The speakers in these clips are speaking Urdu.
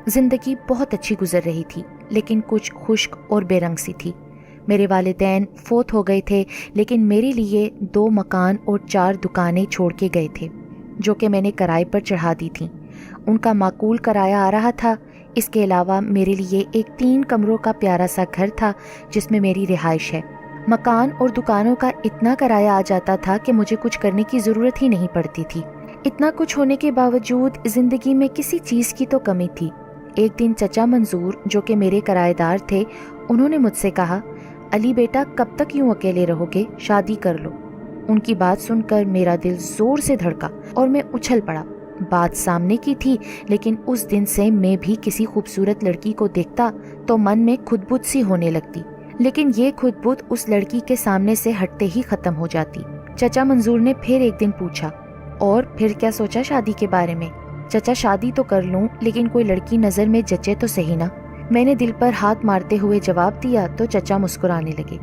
زندگی بہت اچھی گزر رہی تھی، لیکن کچھ خشک اور بے رنگ سی تھی۔ میرے والدین فوت ہو گئے تھے، لیکن میرے لیے 2 مکان اور 4 دکانیں چھوڑ کے گئے تھے، جو کہ میں نے کرائے پر چڑھا دی تھیں۔ ان کا معقول کرایہ آ رہا تھا۔ اس کے علاوہ میرے لیے ایک 3 کمروں کا پیارا سا گھر تھا جس میں میری رہائش ہے۔ مکان اور دکانوں کا اتنا کرایہ آ جاتا تھا کہ مجھے کچھ کرنے کی ضرورت ہی نہیں پڑتی تھی۔ اتنا کچھ ہونے کے باوجود زندگی میں کسی چیز کی تو کمی تھی۔ ایک دن چچا منظور، جو کہ میرے کرایہ دار تھے، انہوں نے مجھ سے کہا، علی بیٹا کب تک یوں اکیلے رہو گے، شادی کر لو۔ ان کی بات سن کر میرا دل زور سے دھڑکا اور میں اچھل پڑا۔ بات سامنے کی تھی، لیکن اس دن سے میں بھی کسی خوبصورت لڑکی کو دیکھتا تو من میں خود بت سی ہونے لگتی، لیکن یہ خود بت اس لڑکی کے سامنے سے ہٹتے ہی ختم ہو جاتی۔ چچا منظور نے پھر ایک دن پوچھا، اور پھر کیا سوچا شادی کے بارے میں؟ چچا شادی تو کر لوں، لیکن کوئی لڑکی نظر میں جچے تو صحیح نا۔ میں نے دل پر ہاتھ مارتے ہوئے جواب دیا تو چچا مسکرانے لگے۔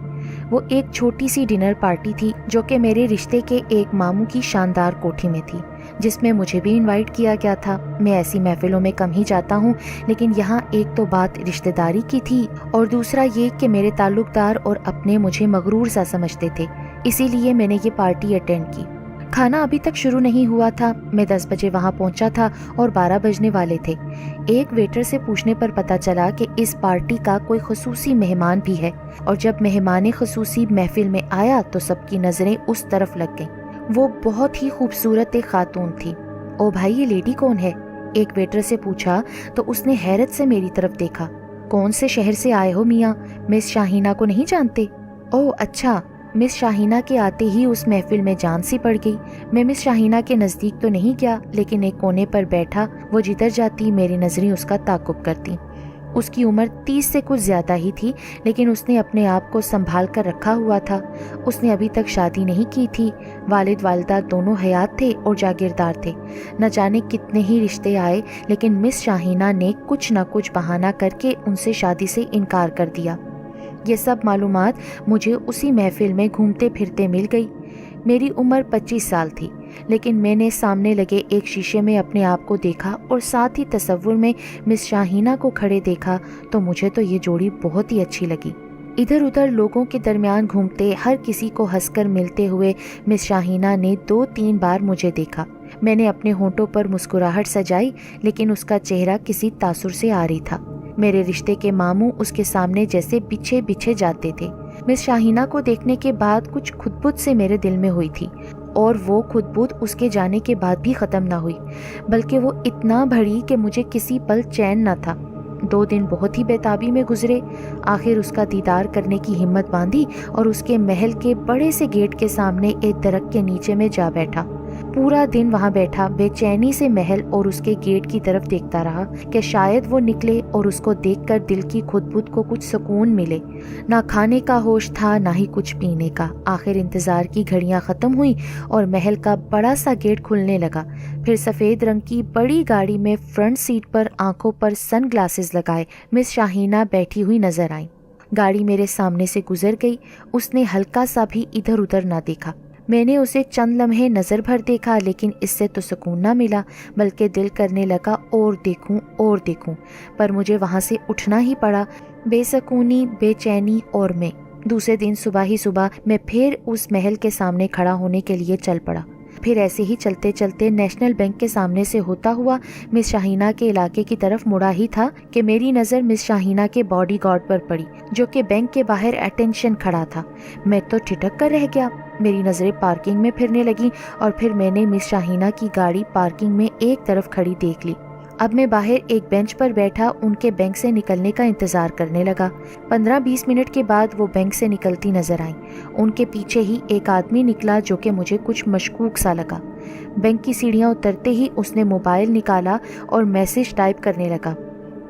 وہ ایک چھوٹی سی ڈنر پارٹی تھی جو کہ میرے رشتے کے ایک ماموں کی شاندار کوٹھی میں تھی، جس میں مجھے بھی انوائٹ کیا گیا تھا۔ میں ایسی محفلوں میں کم ہی جاتا ہوں، لیکن یہاں ایک تو بات رشتہ داری کی تھی، اور دوسرا یہ کہ میرے تعلق دار اور اپنے مجھے مغرور سا سمجھتے تھے، اسی لیے میں نے یہ پارٹی اٹینڈ کی۔ کھانا ابھی تک شروع نہیں ہوا تھا۔ میں 10 بجے وہاں پہنچا تھا اور 12 بجنے والے تھے۔ ایک ویٹر سے پوچھنے پر پتا چلا کہ اس پارٹی کا کوئی خصوصی مہمان بھی ہے، اور جب مہمان خصوصی محفل میں آیا تو سب کی نظریں اس طرف لگ گئیں۔ وہ بہت ہی خوبصورت ایک خاتون تھی۔ او بھائی، یہ لیڈی کون ہے؟ ایک ویٹر سے پوچھا تو اس نے حیرت سے میری طرف دیکھا۔ کون سے شہر سے آئے ہو میاں؟ مس شاہینہ کو نہیں جانتے؟ اوہ اچھا۔ مس شاہینہ کے آتے ہی اس محفل میں جان سی پڑ گئی۔ میں مس شاہینہ کے نزدیک تو نہیں گیا، لیکن ایک کونے پر بیٹھا وہ جدھر جاتی میری نظریں اس کا تعاقب کرتی۔ اس کی عمر 30 سے کچھ زیادہ ہی تھی، لیکن اس نے اپنے آپ کو سنبھال کر رکھا ہوا تھا۔ اس نے ابھی تک شادی نہیں کی تھی۔ والد والدہ دونوں حیات تھے اور جاگیردار تھے۔ نہ جانے کتنے ہی رشتے آئے، لیکن مس شاہینہ نے کچھ نہ کچھ بہانہ کر کے ان سے شادی سے انکار کر دیا۔ یہ سب معلومات مجھے اسی محفل میں گھومتے پھرتے مل گئی۔ میری عمر 25 سال تھی، لیکن میں نے سامنے لگے ایک شیشے میں اپنے آپ کو دیکھا اور ساتھ ہی تصور میں مس شاہینہ کو کھڑے دیکھا تو مجھے تو یہ جوڑی بہت ہی اچھی لگی۔ ادھر ادھر لوگوں کے درمیان گھومتے ہر کسی کو ہنس کر ملتے ہوئے مس شاہینہ نے 2-3 بار مجھے دیکھا۔ میں نے اپنے ہونٹوں پر مسکراہٹ سجائی، لیکن اس کا چہرہ کسی تاثر سے عاری تھا۔ میرے رشتے کے ماموں اس کے سامنے جیسے بچھے بچھے جاتے تھے۔ مس شاہینہ کو دیکھنے کے بعد کچھ خود بت سے میرے دل میں ہوئی تھی، اور وہ خود بت اس کے جانے کے بعد بھی ختم نہ ہوئی، بلکہ وہ اتنا بڑھی کہ مجھے کسی پل چین نہ تھا۔ 2 دن بہت ہی بیتابی میں گزرے۔ آخر اس کا دیدار کرنے کی ہمت باندھی اور اس کے محل کے بڑے سے گیٹ کے سامنے ایک درخت کے نیچے میں جا بیٹھا۔ پورا دن وہاں بیٹھا بے چینی سے محل اور اس کے گیٹ کی طرف دیکھتا رہا کہ شاید وہ نکلے اور اس کو دیکھ کر دل کی خود بت کو کچھ سکون ملے۔ نہ کھانے کا ہوش تھا، نہ ہی کچھ پینے کا۔ آخر انتظار کی گھڑیاں ختم ہوئیں اور محل کا بڑا سا گیٹ کھلنے لگا۔ پھر سفید رنگ کی بڑی گاڑی میں فرنٹ سیٹ پر آنکھوں پر سن گلاسز لگائے مس شاہینہ بیٹھی ہوئی نظر آئیں۔ گاڑی میرے سامنے سے گزر گئی۔ اس نے ہلکا سا بھی ادھر ادھر نہ دیکھا۔ میں نے اسے چند لمحے نظر بھر دیکھا، لیکن اس سے تو سکون نہ ملا، بلکہ دل کرنے لگا اور دیکھوں، پر مجھے وہاں سے اٹھنا ہی پڑا۔ بے سکونی، بے چینی اور میں۔ دوسرے دن صبح ہی میں پھر اس محل کے سامنے کھڑا ہونے کے لیے چل پڑا۔ پھر ایسے ہی چلتے چلتے نیشنل بینک کے سامنے سے ہوتا ہوا مس شاہینہ کے علاقے کی طرف مڑا ہی تھا کہ میری نظر مس شاہینہ کے باڈی گارڈ پر پڑی، جو کہ بینک کے باہر اٹینشن کھڑا تھا۔ میں تو ٹھٹک کر رہ گیا۔ میری نظریں پارکنگ میں پھرنے لگیں، اور پھر میں نے مس شاہینہ کی گاڑی پارکنگ میں ایک طرف کھڑی دیکھ لی۔ اب میں باہر ایک بینچ پر بیٹھا ان کے بینک سے نکلنے کا انتظار کرنے لگا۔ 15-20 منٹ کے بعد وہ بینک سے نکلتی نظر آئیں۔ ان کے پیچھے ہی ایک آدمی نکلا جو کہ مجھے کچھ مشکوک سا لگا۔ بینک کی سیڑھیاں اترتے ہی اس نے موبائل نکالا اور میسج ٹائپ کرنے لگا۔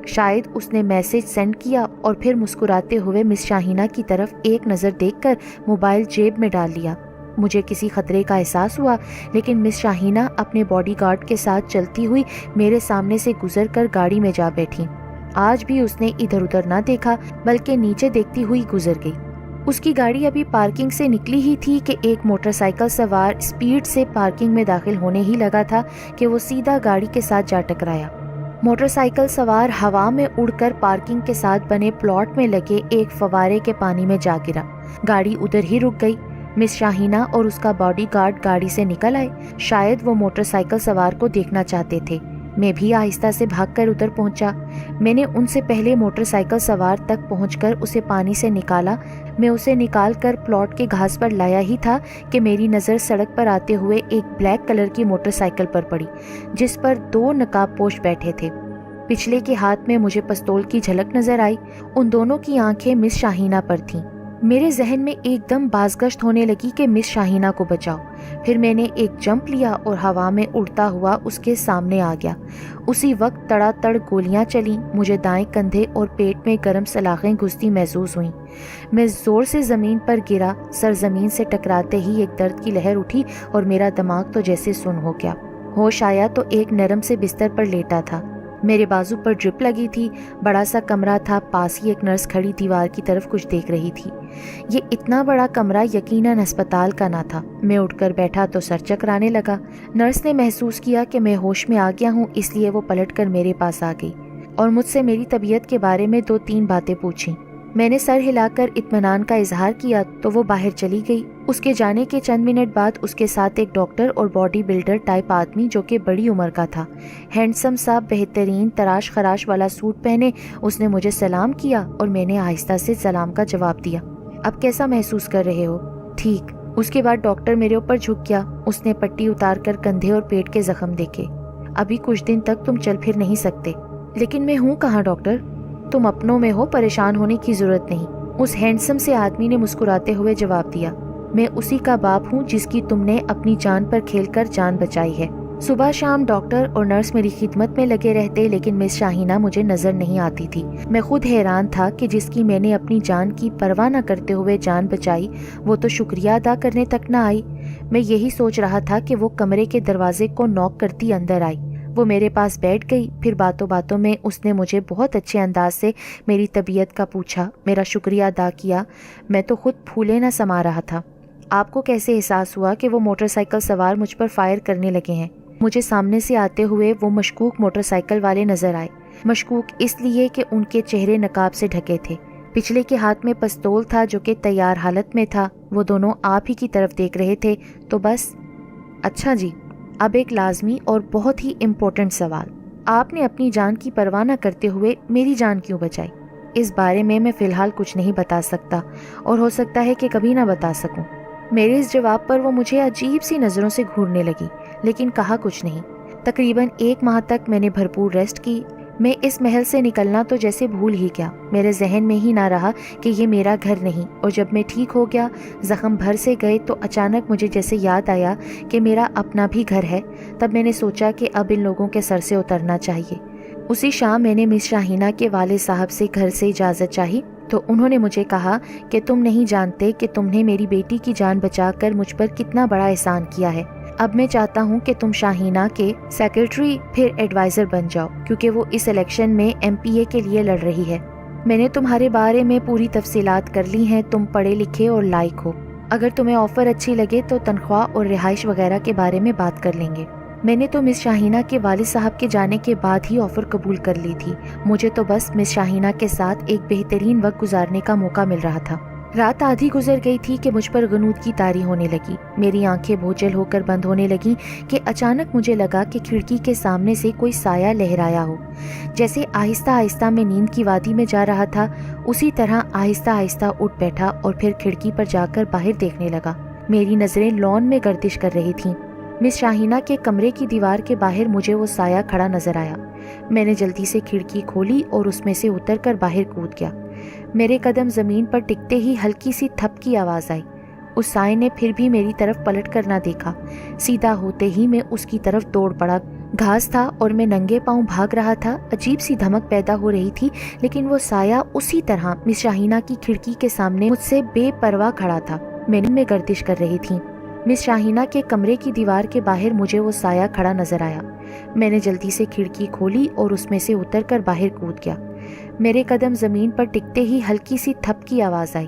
شاید اس نے میسج سینڈ کیا اور پھر مسکراتے ہوئے مس شاہینہ کی طرف ایک نظر دیکھ کر موبائل جیب میں ڈال لیا۔ مجھے کسی خطرے کا احساس ہوا، لیکن مس شاہینہ اپنے باڈی گارڈ کے ساتھ چلتی ہوئی میرے سامنے سے گزر کر گاڑی میں جا بیٹھی۔ آج بھی اس نے ادھر ادھر نہ دیکھا، بلکہ نیچے دیکھتی ہوئی گزر گئی۔ اس کی گاڑی ابھی پارکنگ سے نکلی ہی تھی کہ ایک موٹر سائیکل سوار اسپیڈ سے پارکنگ میں داخل ہونے ہی لگا تھا کہ وہ سیدھا گاڑی کے ساتھ جا ٹکرایا۔ موٹر سائیکل سوار ہوا میں اڑ کر پارکنگ کے ساتھ بنے پلاٹ میں لگے ایک فوارے کے پانی میں جا گرا۔ گاڑی ادھر ہی رک گئی۔ مس شاہینہ اور اس کا باڈی گارڈ گاڑی سے نکل آئے۔ شاید وہ موٹر سائیکل سوار کو دیکھنا چاہتے تھے۔ میں بھی آہستہ سے بھاگ کر ادھر پہنچا۔ میں نے ان سے پہلے موٹر سائیکل سوار تک پہنچ کر اسے پانی سے نکالا۔ میں اسے نکال کر پلاٹ کے گھاس پر لایا ہی تھا کہ میری نظر سڑک پر آتے ہوئے ایک بلیک کلر کی موٹر سائیکل پر پڑی جس پر 2 نقاب پوش بیٹھے تھے۔ پچھلے کے ہاتھ میں مجھے پستول کی جھلک نظر آئی۔ ان دونوں کی آنکھیں مس شاہینہ پر تھیں۔ میرے ذہن میں ایک دم بازگشت ہونے لگی کہ مس شاہینہ کو بچاؤ۔ پھر میں نے ایک جمپ لیا اور ہوا میں اڑتا ہوا اس کے سامنے آ گیا۔ اسی وقت تڑا تڑ گولیاں چلیں۔ مجھے دائیں کندھے اور پیٹ میں گرم سلاخیں گھستی محسوس ہوئیں۔ میں زور سے زمین پر گرا۔ سر زمین سے ٹکراتے ہی ایک درد کی لہر اٹھی اور میرا دماغ تو جیسے سن ہو گیا۔ ہوش آیا تو ایک نرم سے بستر پر لیٹا تھا۔ میرے بازو پر ڈرپ لگی تھی۔ بڑا سا کمرہ تھا۔ پاس ہی ایک نرس کھڑی دیوار کی طرف کچھ دیکھ رہی تھی۔ یہ اتنا بڑا کمرہ یقیناً ہسپتال کا نہ تھا۔ میں اٹھ کر بیٹھا تو سر چکرانے لگا۔ نرس نے محسوس کیا کہ میں ہوش میں آ گیا ہوں، اس لیے وہ پلٹ کر میرے پاس آ گئی اور مجھ سے میری طبیعت کے بارے میں 2-3 باتیں پوچھیں۔ میں نے سر ہلا کر اطمینان کا اظہار کیا تو وہ باہر چلی گئی۔ اس کے جانے کے چند منٹ بعد اس کے ساتھ ایک ڈاکٹر اور باڈی بلڈر ٹائپ آدمی جو کہ بڑی عمر کا تھا، ہینڈسم سا بہترین تراش خراش والا سوٹ پہنے، اس نے مجھے سلام کیا اور میں نے آہستہ سے سلام کا جواب دیا۔ اب کیسا محسوس کر رہے ہو؟ ٹھیک۔ اس کے بعد ڈاکٹر میرے اوپر جھک گیا۔ اس نے پٹی اتار کر کندھے اور پیٹ کے زخم دیکھے۔ ابھی کچھ دن تک تم چل پھر نہیں سکتے۔ لیکن میں ہوں کہاں ڈاکٹر؟ تم اپنوں میں ہو، پریشان ہونے کی ضرورت نہیں، اس ہینڈسم سے آدمی نے مسکراتے ہوئے جواب دیا۔ میں اسی کا باپ ہوں جس کی تم نے اپنی جان پر کھیل کر جان بچائی ہے۔ صبح شام ڈاکٹر اور نرس میری خدمت میں لگے رہتے لیکن مس شاہینہ مجھے نظر نہیں آتی تھی۔ میں خود حیران تھا کہ جس کی میں نے اپنی جان کی پرواہ نہ کرتے ہوئے جان بچائی وہ تو شکریہ ادا کرنے تک نہ آئی۔ میں یہی سوچ رہا تھا کہ وہ کمرے کے دروازے کو نوک کرتی اندر آئی۔ وہ میرے پاس بیٹھ گئی۔ پھر باتوں باتوں میں اس نے مجھے بہت اچھے انداز سے میری طبیعت کا پوچھا، میرا شکریہ ادا کیا۔ میں تو خود پھولے نہ سما رہا تھا۔ آپ کو کیسے احساس ہوا کہ وہ موٹر سائیکل سوار مجھ پر فائر کرنے لگے ہیں؟ مجھے سامنے سے آتے ہوئے وہ مشکوک موٹر سائیکل والے نظر آئے۔ مشکوک اس لیے کہ ان کے چہرے نقاب سے ڈھکے تھے۔ پچھلے کے ہاتھ میں پستول تھا جو کہ تیار حالت میں تھا۔ وہ دونوں آپ ہی کی طرف دیکھ رہے تھے تو بس۔ اچھا جی، اب ایک لازمی اور بہت ہی امپورٹنٹ سوال، آپ نے اپنی جان کی پرواہ نہ کرتے ہوئے میری جان کیوں بچائی؟ اس بارے میں فی الحال کچھ نہیں بتا سکتا اور ہو سکتا ہے کہ کبھی نہ بتا سکوں۔ میرے اس جواب پر وہ مجھے عجیب سی نظروں سے گھورنے لگی لیکن کہا کچھ نہیں۔ تقریباً 1 ماہ تک میں نے بھرپور ریسٹ کی۔ میں اس محل سے نکلنا تو جیسے بھول ہی گیا۔ میرے ذہن میں ہی نہ رہا کہ یہ میرا گھر نہیں، اور جب میں ٹھیک ہو گیا، زخم بھر سے گئے تو اچانک مجھے جیسے یاد آیا کہ میرا اپنا بھی گھر ہے۔ تب میں نے سوچا کہ اب ان لوگوں کے سر سے اترنا چاہیے۔ اسی شام میں نے مس شاہینہ کے والد صاحب سے گھر سے اجازت چاہی تو انہوں نے مجھے کہا کہ تم نہیں جانتے کہ تم نے میری بیٹی کی جان بچا کر مجھ پر کتنا بڑا احسان کیا ہے۔ اب میں چاہتا ہوں کہ تم شاہینہ کے سیکرٹری پھر ایڈوائزر بن جاؤ کیونکہ وہ اس الیکشن میں MPA کے لیے لڑ رہی ہے۔ میں نے تمہارے بارے میں پوری تفصیلات کر لی ہیں۔ تم پڑھے لکھے اور لائق ہو۔ اگر تمہیں آفر اچھی لگے تو تنخواہ اور رہائش وغیرہ کے بارے میں بات کر لیں گے۔ میں نے تو مس شاہینہ کے والد صاحب کے جانے کے بعد ہی آفر قبول کر لی تھی۔ مجھے تو بس مس شاہینہ کے ساتھ ایک بہترین وقت گزارنے کا موقع مل رہا تھا۔ رات آدھی گزر گئی تھی کہ مجھ پر غنود کی طاری ہونے لگی۔ میری آنکھیں بھوچل ہو کر بند ہونے لگیں کہ اچانک مجھے لگا کہ کھڑکی کے سامنے سے کوئی سایہ لہرایا ہو۔ جیسے آہستہ آہستہ میں نیند کی وادی میں جا رہا تھا، اسی طرح آہستہ آہستہ اٹھ بیٹھا اور پھر کھڑکی پر جا کر باہر دیکھنے لگا۔ میری نظریں لان میں گردش کر رہی تھیں۔ مس شاہینہ کے کمرے کی دیوار کے باہر مجھے وہ سایہ کھڑا نظر آیا۔ میں نے جلدی سے کھڑکی کھولی اور اس میں سے اتر کر باہر کود گیا۔ میرے قدم زمین پر ٹکتے ہی ہلکی سی تھپ کی آواز آئی۔ اس سائے نے پھر بھی میری طرف پلٹ کر نہ دیکھا۔ سیدھا ہوتے ہی میں اس کی طرف دوڑ پڑا۔ گھاس تھا اور میں ننگے پاؤں بھاگ رہا تھا۔ عجیب سی دھمک پیدا ہو رہی تھی لیکن وہ سایہ اسی طرح مس شاہینہ کی کھڑکی کے سامنے مجھ سے بے پرواہ کھڑا تھا۔ میں گردش کر رہی تھی۔ مس شاہینہ کے کمرے کی دیوار کے باہر مجھے وہ سایہ کھڑا نظر آیا۔ میں نے جلدی سے کھڑکی کھولی اور اس میں سے اتر کر باہر کود گیا۔ میرے قدم زمین پر ٹکتے ہی ہلکی سی تھپ کی آواز آئی۔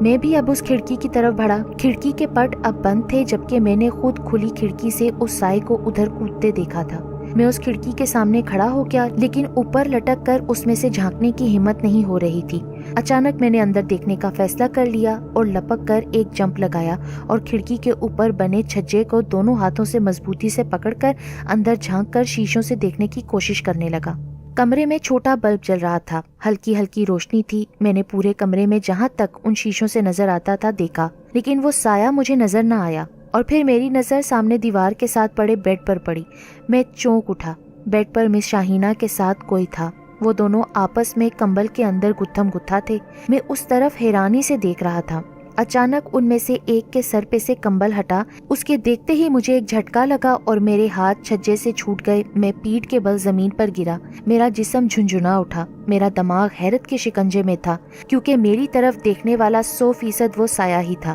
میں بھی اب اس کھڑکی کی طرف بڑھا۔ کھڑکی کے پٹ اب بند تھے جبکہ میں نے خود کھلی کھڑکی سے اس سائے کو ادھر کودتے دیکھا تھا۔ میں اس کھڑکی کے سامنے کھڑا ہو گیا لیکن اوپر لٹک کر اس میں سے جھانکنے کی ہمت نہیں ہو رہی تھی۔ اچانک میں نے اندر دیکھنے کا فیصلہ کر لیا اور لپک کر ایک جمپ لگایا اور کھڑکی کے اوپر بنے چھجے کو دونوں ہاتھوں سے مضبوطی سے پکڑ کر اندر جھانک کر شیشوں سے دیکھنے کی کوشش کرنے لگا۔ کمرے میں چھوٹا بلب جل رہا تھا، ہلکی ہلکی روشنی تھی۔ میں نے پورے کمرے میں جہاں تک ان شیشوں سے نظر آتا تھا دیکھا، لیکن وہ سایہ مجھے نظر نہ آیا۔ اور پھر میری نظر سامنے دیوار کے ساتھ پڑے بیڈ پر پڑی۔ میں چونک اٹھا۔ بیڈ پر مس شاہینہ کے ساتھ کوئی تھا۔ وہ دونوں آپس میں کمبل کے اندر گتھم گتھا تھے۔ میں اس طرف حیرانی سے دیکھ رہا تھا۔ اچانک ان میں سے ایک کے سر پہ سے کمبل ہٹا۔ اس کے دیکھتے ہی مجھے ایک جھٹکا لگا اور میرے ہاتھ چھجے سے چھوٹ گئے۔ میں پیٹھ کے بل زمین پر گرا۔ میرا جسم جھنجھنا اٹھا۔ میرا دماغ حیرت کے شکنجے میں تھا کیونکہ میری طرف دیکھنے والا 100% وہ سایہ ہی تھا۔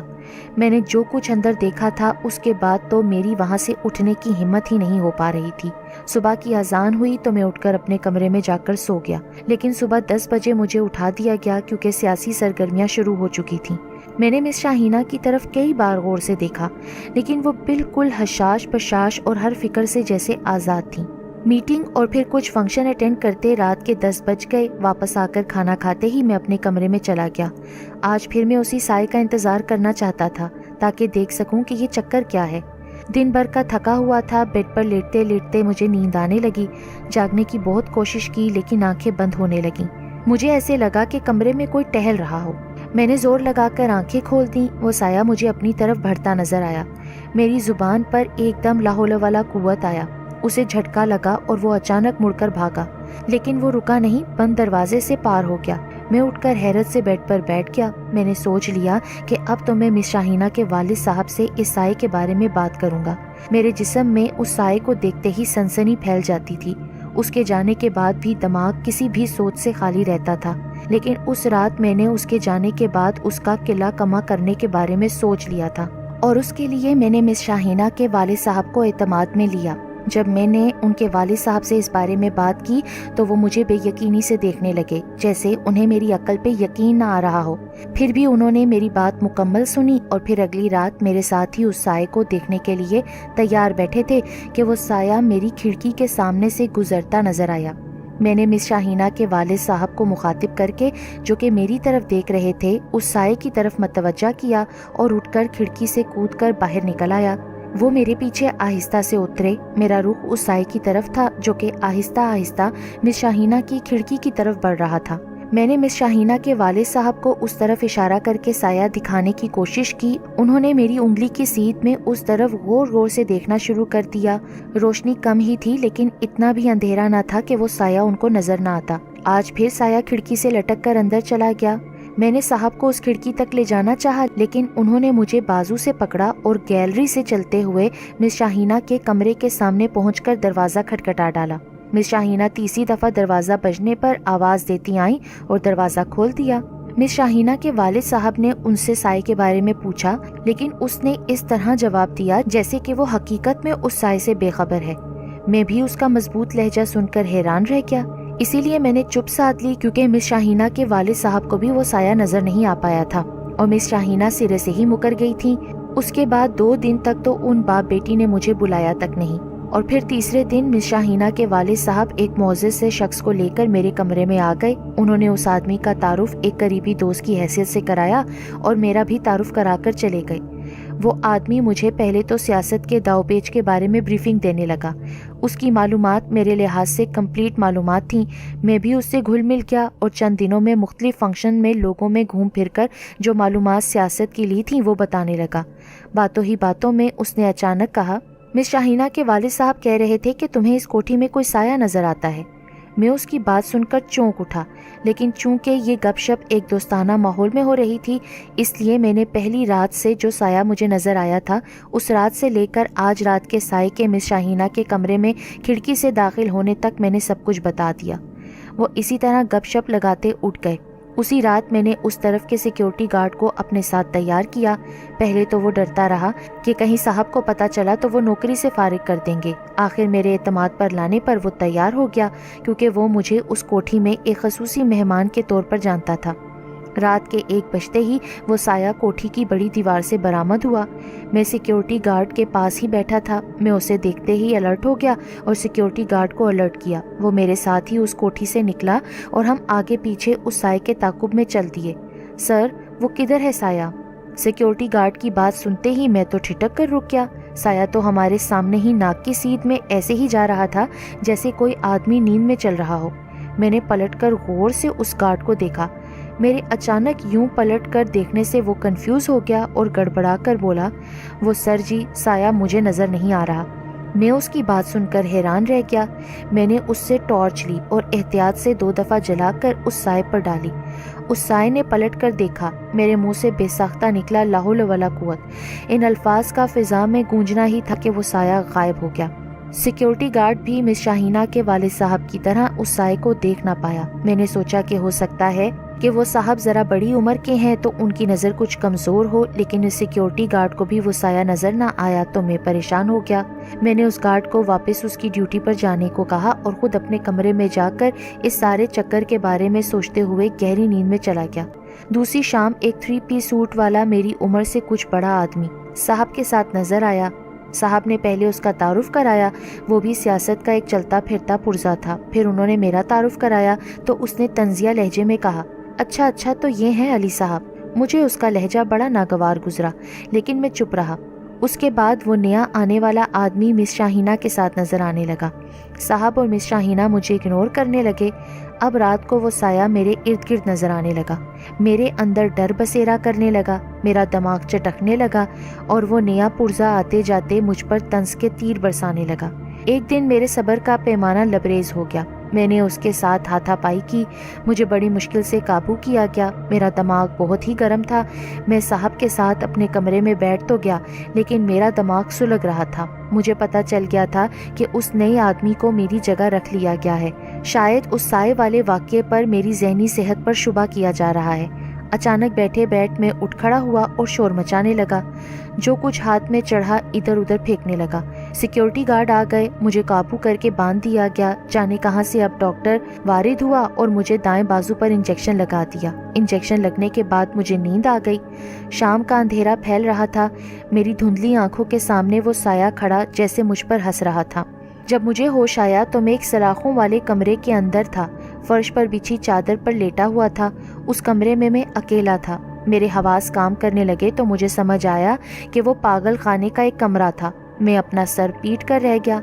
میں نے جو کچھ اندر دیکھا تھا اس کے بعد تو میری وہاں سے اٹھنے کی ہمت ہی نہیں ہو پا رہی تھی۔ صبح کی اذان ہوئی تو میں اٹھ کر اپنے کمرے میں جا کر سو گیا، لیکن صبح 10 بجے مجھے اٹھا دیا گیا کیونکہ سیاسی سرگرمیاں شروع ہو چکی تھیں۔ میں نے مس شاہینہ کی طرف کئی بار غور سے دیکھا، لیکن وہ بالکل حشاش بشاش اور ہر فکر سے جیسے آزاد تھیں۔ میٹنگ اور پھر کچھ فنکشن اٹینڈ کرتے رات کے 10 بج گئے۔ واپس آ کر کھانا کھاتے ہی میں اپنے کمرے میں چلا گیا۔ آج پھر میں اسی سائے کا انتظار کرنا چاہتا تھا تاکہ دیکھ سکوں کہ یہ چکر کیا ہے۔ دن بھر کا تھکا ہوا تھا، بیڈ پر لیٹتے لیٹتے مجھے نیند آنے لگی۔ جاگنے کی بہت کوشش کی لیکن آنکھیں بند ہونے لگیں۔ مجھے ایسے لگا کہ کمرے میں کوئی ٹہل رہا ہو۔ میں نے زور لگا کر آنکھیں کھول دیں۔ وہ سایہ مجھے اپنی طرف بڑھتا نظر آیا۔ میری زبان پر ایک دم لا حول ولا قوت آیا۔ اسے جھٹکا لگا اور وہ اچانک مڑ کر بھاگا، لیکن وہ رکا نہیں، بند دروازے سے پار ہو گیا۔ میں اٹھ کر حیرت سے بیڈ پر بیٹھ گیا۔ میں نے سوچ لیا کہ اب تو میں مس شاہینہ کے والد صاحب سے اس سائے کے بارے میں بات کروں گا۔ میرے جسم میں اس سائے کو دیکھتے ہی سنسنی پھیل جاتی تھی۔ اس کے جانے کے بعد بھی دماغ کسی بھی سوچ سے خالی رہتا تھا، لیکن اس رات میں نے اس کے جانے کے بعد اس کا قلعہ کما کرنے کے بارے میں سوچ لیا تھا، اور اس کے لیے میں نے مس شاہینہ کے والد صاحب کو اعتماد میں لیا۔ جب میں نے ان کے والد صاحب سے اس بارے میں بات کی تو وہ مجھے بے یقینی سے دیکھنے لگے، جیسے انہیں میری عقل پہ یقین نہ آ رہا ہو۔ پھر بھی انہوں نے میری بات مکمل سنی اور پھر اگلی رات میرے ساتھ ہی اس سائے کو دیکھنے کے لیے تیار بیٹھے تھے کہ وہ سایہ میری کھڑکی کے سامنے سے گزرتا نظر آیا۔ میں نے مس شاہینہ کے والد صاحب کو مخاطب کر کے، جو کہ میری طرف دیکھ رہے تھے، اس سائے کی طرف متوجہ کیا اور اٹھ کر کھڑکی سے کود کر باہر نکل آیا۔ وہ میرے پیچھے آہستہ سے اترے۔ میرا رخ اس سائے کی طرف تھا جو کہ آہستہ آہستہ مس شاہینہ کی کھڑکی کی طرف بڑھ رہا تھا۔ میں نے مس شاہینہ کے والد صاحب کو اس طرف اشارہ کر کے سایہ دکھانے کی کوشش کی۔ انہوں نے میری انگلی کی سیدھ میں اس طرف غور غور سے دیکھنا شروع کر دیا۔ روشنی کم ہی تھی لیکن اتنا بھی اندھیرا نہ تھا کہ وہ سایہ ان کو نظر نہ آتا۔ آج پھر سایہ کھڑکی سے لٹک کر اندر چلا گیا۔ میں نے صاحب کو اس کھڑکی تک لے جانا چاہا لیکن انہوں نے مجھے بازو سے پکڑا اور گیلری سے چلتے ہوئے مس شاہینہ کے کمرے کے سامنے پہنچ کر دروازہ کھٹکھٹا ڈالا۔ مس شاہینہ تیسری دفعہ دروازہ بجنے پر آواز دیتی آئیں اور دروازہ کھول دیا۔ مس شاہینہ کے والد صاحب نے ان سے سائے کے بارے میں پوچھا، لیکن اس نے اس طرح جواب دیا جیسے کہ وہ حقیقت میں اس سائے سے بے خبر ہے۔ میں بھی اس کا مضبوط لہجہ سن کر حیران رہ گیا، اسی لیے میں نے چپ سادھ لی کیونکہ مس شاہینہ کے والد صاحب کو بھی وہ سایہ نظر نہیں آ پایا تھا اور مس شاہینہ سرے سے ہی مکر گئی تھی۔ اس کے بعد 2 دن تک تو ان باپ بیٹی نے مجھے بلایا تک نہیں، اور پھر تیسرے دن مس شاہینہ کے والد صاحب ایک معزز سے شخص کو لے کر میرے کمرے میں آ گئے۔ انہوں نے اس آدمی کا تعارف ایک قریبی دوست کی حیثیت سے کرایا اور میرا بھی تعارف کرا کر چلے گئے۔ وہ آدمی مجھے پہلے تو سیاست کے داؤ پیچ کے بارے میں بریفنگ دینے لگا۔ اس کی معلومات میرے لحاظ سے کمپلیٹ معلومات تھیں۔ میں بھی اس سے گھل مل گیا اور چند دنوں میں مختلف فنکشن میں لوگوں میں گھوم پھر کر جو معلومات سیاست کی لی تھیں وہ بتانے لگا۔ باتوں ہی باتوں میں اس نے اچانک کہا، مس شاہینہ کے والد صاحب کہہ رہے تھے کہ تمہیں اس کوٹھی میں کوئی سایہ نظر آتا ہے۔ میں اس کی بات سن کر چونک اٹھا، لیکن چونکہ یہ گپ شپ ایک دوستانہ ماحول میں ہو رہی تھی اس لیے میں نے پہلی رات سے جو سایہ مجھے نظر آیا تھا اس رات سے لے کر آج رات کے سائے کے مس شاہینہ کے کمرے میں کھڑکی سے داخل ہونے تک میں نے سب کچھ بتا دیا۔ وہ اسی طرح گپ شپ لگاتے اٹھ گئے۔ اسی رات میں نے اس طرف کے سیکیورٹی گارڈ کو اپنے ساتھ تیار کیا۔ پہلے تو وہ ڈرتا رہا کہ کہیں صاحب کو پتہ چلا تو وہ نوکری سے فارغ کر دیں گے۔ آخر میرے اعتماد پر لانے پر وہ تیار ہو گیا کیونکہ وہ مجھے اس کوٹھی میں ایک خصوصی مہمان کے طور پر جانتا تھا۔ رات کے 1 بجتے ہی وہ سایہ کوٹھی کی بڑی دیوار سے برآمد ہوا۔ میں سیکیورٹی گارڈ کے پاس ہی بیٹھا تھا۔ میں اسے دیکھتے ہی الرٹ ہو گیا اور سیکیورٹی گارڈ کو الرٹ کیا۔ وہ میرے ساتھ ہی اس کوٹھی سے نکلا اور ہم آگے پیچھے اس سائے کے تعاقب میں چل دیے۔ سر، وہ کدھر ہے سایہ؟ سیکیورٹی گارڈ کی بات سنتے ہی میں تو ٹھٹک کر رک گیا۔ سایہ تو ہمارے سامنے ہی ناک کی سیدھ میں ایسے ہی جا رہا تھا جیسے کوئی آدمی نیند میں چل رہا ہو۔ میں نے پلٹ کر غور سے اس گارڈ کو دیکھا۔ میرے اچانک یوں پلٹ کر دیکھنے سے وہ کنفیوز ہو گیا اور گڑبڑا کر بولا، وہ سر جی، سایہ مجھے نظر نہیں آ رہا۔ میں اس کی بات سن کر حیران رہ گیا۔ میں نے اس سے ٹارچ لی اور احتیاط سے 2 دفعہ جلا کر اس سائے پر ڈالی۔ اس سائے نے پلٹ کر دیکھا۔ میرے منہ سے بے ساختہ نکلا لا حول ولا قوت۔ ان الفاظ کا فضا میں گونجنا ہی تھا کہ وہ سایہ غائب ہو گیا۔ سیکیورٹی گارڈ بھی مس شاہینہ کے والد صاحب کی طرح اس سائے کو دیکھ نہ پایا۔ میں نے سوچا کہ ہو سکتا ہے کہ وہ صاحب ذرا بڑی عمر کے ہیں تو ان کی نظر کچھ کمزور ہو، لیکن اس سیکیورٹی گارڈ کو بھی وہ سایہ نظر نہ آیا تو میں پریشان ہو گیا۔ میں نے اس گارڈ کو واپس اس کی ڈیوٹی پر جانے کو کہا اور خود اپنے کمرے میں جا کر اس سارے چکر کے بارے میں سوچتے ہوئے گہری نیند میں چلا گیا۔ دوسری شام ایک 3 پیس سوٹ والا میری عمر سے کچھ بڑا آدمی صاحب کے ساتھ نظر آیا۔ صاحب نے پہلے اس کا تعارف کرایا، وہ بھی سیاست کا ایک چلتا پھرتا پرزا تھا۔ پھر انہوں نے میرا تعارف کرایا تو اس نے طنزیہ لہجے میں کہا، اچھا تو یہ ہیں علی صاحب۔ مجھے اس کا لہجہ بڑا ناگوار گزرا، لیکن میں چپ رہا۔ اس کے بعد وہ نیا آنے والا آدمی مس شاہینہ کے ساتھ نظر آنے لگا۔ صاحب اور مس شاہینہ مجھے اگنور کرنے لگے۔ اب رات کو وہ سایہ میرے ارد گرد نظر آنے لگا۔ میرے اندر ڈر بسیرا کرنے لگا، میرا دماغ چٹکنے لگا اور وہ نیا پرزا آتے جاتے مجھ پر طنز کے تیر برسانے لگا۔ ایک دن میرے صبر کا پیمانہ لبریز ہو گیا۔ میں نے اس کے ساتھ ہاتھا پائی کی، مجھے بڑی مشکل سے قابو کیا گیا۔ میرا دماغ بہت ہی گرم تھا۔ میں صاحب کے ساتھ اپنے کمرے میں بیٹھ تو گیا، لیکن میرا دماغ سلگ رہا تھا۔ مجھے پتا چل گیا تھا کہ اس نئے آدمی کو میری جگہ رکھ لیا گیا ہے۔ شاید اس سائے والے واقعے پر میری ذہنی صحت پر شبہ کیا جا رہا ہے۔ اچانک بیٹھے بیٹھ میں اٹھ کھڑا ہوا اور شور مچانے لگا۔ جو کچھ ہاتھ میں چڑھا ادھر ادھر پھینکنے لگا۔ سیکیورٹی گارڈ آ گئے، مجھے قابو کر کے باندھ دیا گیا۔ جانے کہاں سے اب ڈاکٹر وارد ہوا اور مجھے دائیں بازو پر انجیکشن لگا دیا۔ انجیکشن لگنے کے بعد مجھے نیند آ گئی۔ شام کا اندھیرا پھیل رہا تھا۔ میری دھندلی آنکھوں کے سامنے وہ سایہ کھڑا جیسے مجھ پر ہنس رہا تھا۔ جب مجھے ہوش آیا تو میں ایک سلاخوں والے کمرے کے اندر تھا، فرش پر بچھی چادر پر لیٹا ہوا تھا۔ اس کمرے میں اکیلا تھا۔ میرے حواس کام کرنے لگے تو مجھے سمجھ آیا کہ وہ پاگل خانے کا ایک کمرہ تھا۔ میں اپنا سر پیٹ کر رہ گیا۔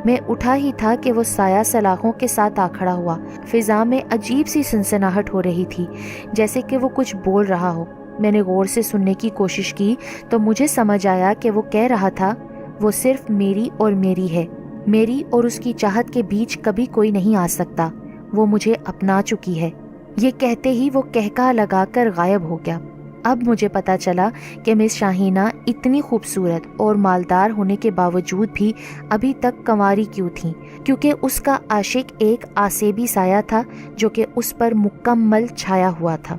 میں اٹھا ہی تھا کہ وہ سایہ سلاخوں کے ساتھ آ کھڑا ہوا۔ فضا میں عجیب سی سنسناہٹ ہو رہی تھی، جیسے کہ وہ کچھ بول رہا ہو۔ میں نے غور سے سننے کی کوشش کی تو مجھے سمجھ آیا کہ وہ کہہ رہا تھا، وہ صرف میری اور میری ہے، میری اور اس کی چاہت کے بیچ کبھی کوئی نہیں آ سکتا، وہ مجھے اپنا چکی ہے۔ یہ کہتے ہی وہ کہکہا لگا کر غائب ہو گیا۔ اب مجھے پتا چلا کہ مس شاہینہ اتنی خوبصورت اور مالدار ہونے کے باوجود بھی ابھی تک کنواری کیوں تھیں، کیونکہ اس کا عاشق ایک آسیبی سایہ تھا جو کہ اس پر مکمل چھایا ہوا تھا۔